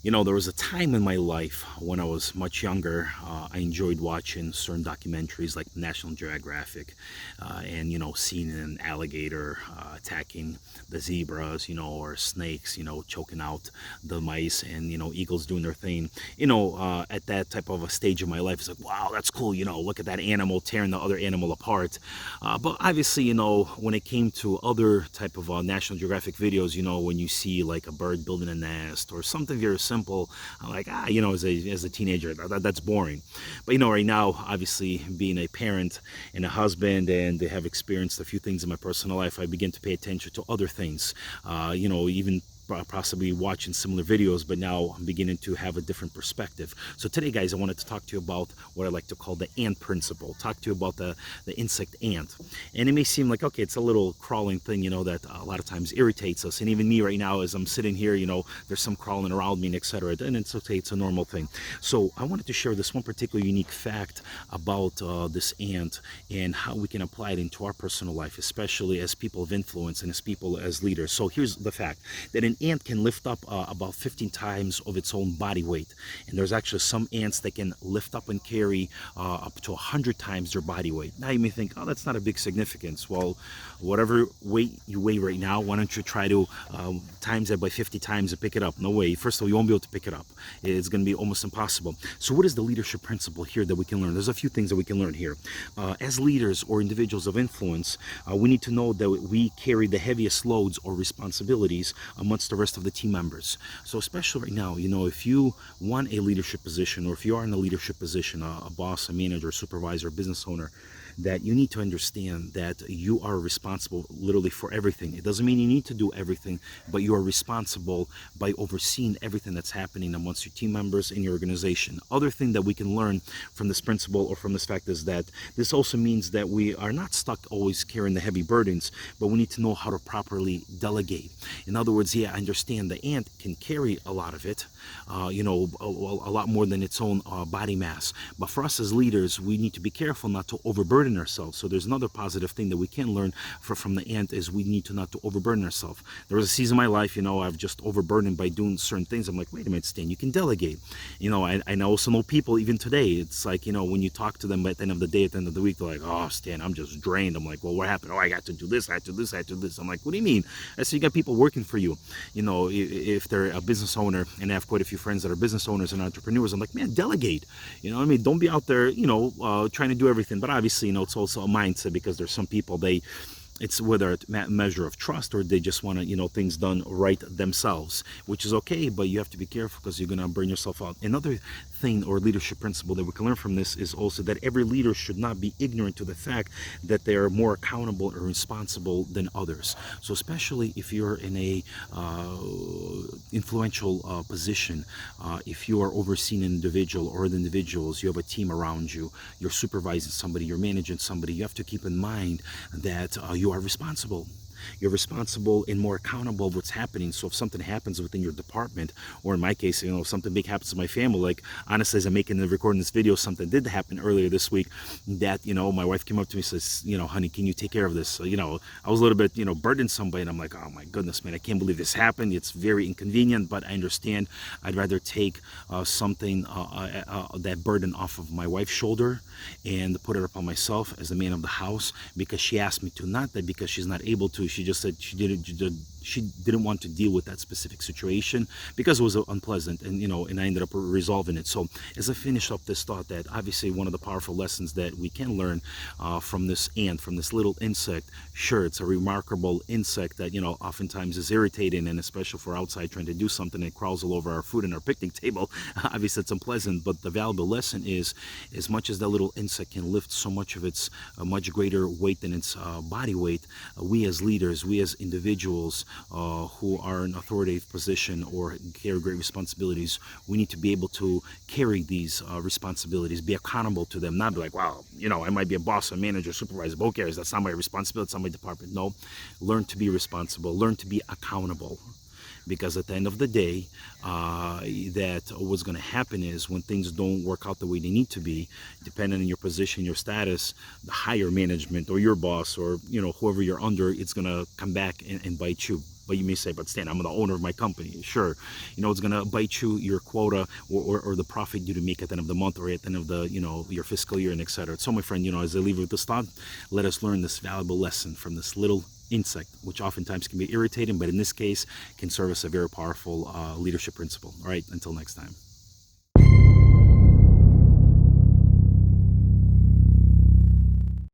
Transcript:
There was a time in my life when I was much younger. I enjoyed watching certain documentaries like National Geographic, and seeing an alligator attacking the zebras, or snakes, choking out the mice, and eagles doing their thing. At that type of a stage of my life, it's like, wow, that's cool. Look at that animal tearing the other animal apart. But obviously, when it came to other type of National Geographic videos, when you see like a bird building a nest or something very simple, I'm like, as a teenager, that's boring. But right now, obviously, being a parent and a husband, and they have experienced a few things in my personal life, I begin to pay attention to other things. Even possibly watching similar videos, but now I'm beginning to have a different perspective. So today, guys, I wanted to talk to you about what I like to call the ant principle. Talk to you about the insect ant. And it may seem like, okay, it's a little crawling thing, that a lot of times irritates us. And even me right now, as I'm sitting here, there's some crawling around me, and etc. And it's okay, it's a normal thing. So I wanted to share this one particular unique fact about this ant and how we can apply it into our personal life, especially as people of influence and as leaders. So here's the fact that an ant can lift up about 15 times of its own body weight, and there's actually some ants that can lift up and carry up to 100 times their body weight. Now you may think, oh, that's not a big significance. Well, whatever weight you weigh right now, why don't you try to times that by 50 times and pick it up? No way. First of all, you won't be able to pick it up. It's going to be almost impossible. So what is the leadership principle here that we can learn? There's a few things that we can learn here. As leaders or individuals of influence, we need to know that we carry the heaviest loads or responsibilities amongst the rest of the team members. So especially right now, if you want a leadership position, or if you are in a leadership position, a boss, a manager, a supervisor, a business owner, that you need to understand that you are responsible literally for everything. It doesn't mean you need to do everything, but you are responsible by overseeing everything that's happening amongst your team members in your organization. Other thing that we can learn from this principle or from this fact is that this also means that we are not stuck always carrying the heavy burdens, but we need to know how to properly delegate. In other words, I understand the ant can carry a lot of it, a lot more than its own body mass. But for us as leaders, we need to be careful not to overburden ourselves. So there's another positive thing that we can learn from the ant is we need to not to overburden ourselves. There was a season in my life, I've just overburdened by doing certain things. I'm like, wait a minute, Stan, you can delegate. I also know people even today. It's like, when you talk to them at the end of the day, at the end of the week, they're like, oh, Stan, I'm just drained. I'm like, well, what happened? Oh, I got to do this, I had to do this, I had to do this. I'm like, what do you mean? I said, you got people working for you. If they're a business owner, and I have quite a few friends that are business owners and entrepreneurs, I'm like, man, delegate. Don't be out there, trying to do everything. But obviously, it's also a mindset, because there's some people, it's whether it's a measure of trust, or they just want to, things done right themselves, which is okay, but you have to be careful, because you're going to burn yourself out. Another thing or leadership principle that we can learn from this is also that every leader should not be ignorant to the fact that they are more accountable or responsible than others. So especially if you're in a influential position, if you are overseeing an individual or the individuals, you have a team around you, you're supervising somebody, you're managing somebody, you have to keep in mind that you are responsible. You're responsible and more accountable of what's happening. So if something happens within your department, or in my case, if something big happens to my family, like honestly, as I'm recording this video, something did happen earlier this week that, my wife came up to me and says, honey, can you take care of this? So, I was a little bit, burdened somebody, and I'm like, oh my goodness, man, I can't believe this happened. It's very inconvenient, but I understand. I'd rather take something, that burden off of my wife's shoulder and put it upon myself as the man of the house, because she asked me to, not that because she's not able to. She just said she didn't want to deal with that specific situation because it was unpleasant, and I ended up resolving it. So as I finish up this thought, that obviously one of the powerful lessons that we can learn from this ant, from this little insect, sure, it's a remarkable insect that oftentimes is irritating, and especially for outside trying to do something, it crawls all over our food and our picnic table. Obviously it's unpleasant, but the valuable lesson is, as much as that little insect can lift so much of its much greater weight than its body weight, we as leaders, we as individuals who are in authoritative position or carry great responsibilities, we need to be able to carry these responsibilities, be accountable to them, not be like, wow, I might be a boss, a manager, supervisor, but who cares? That's not my responsibility, it's not my department. No, learn to be responsible, learn to be accountable. Because at the end of the day, that what's going to happen is when things don't work out the way they need to be, depending on your position, your status, the higher management or your boss or whoever you're under, it's going to come back and bite you. But you may say, but Stan, I'm the owner of my company. Sure, it's going to bite you your quota, or the profit you to make at the end of the month, or at the end of the, your fiscal year, and etc. So my friend, as I leave it with this thought, let us learn this valuable lesson from this little insect, which oftentimes can be irritating, but in this case can serve as a very powerful leadership principle. All right, until next time.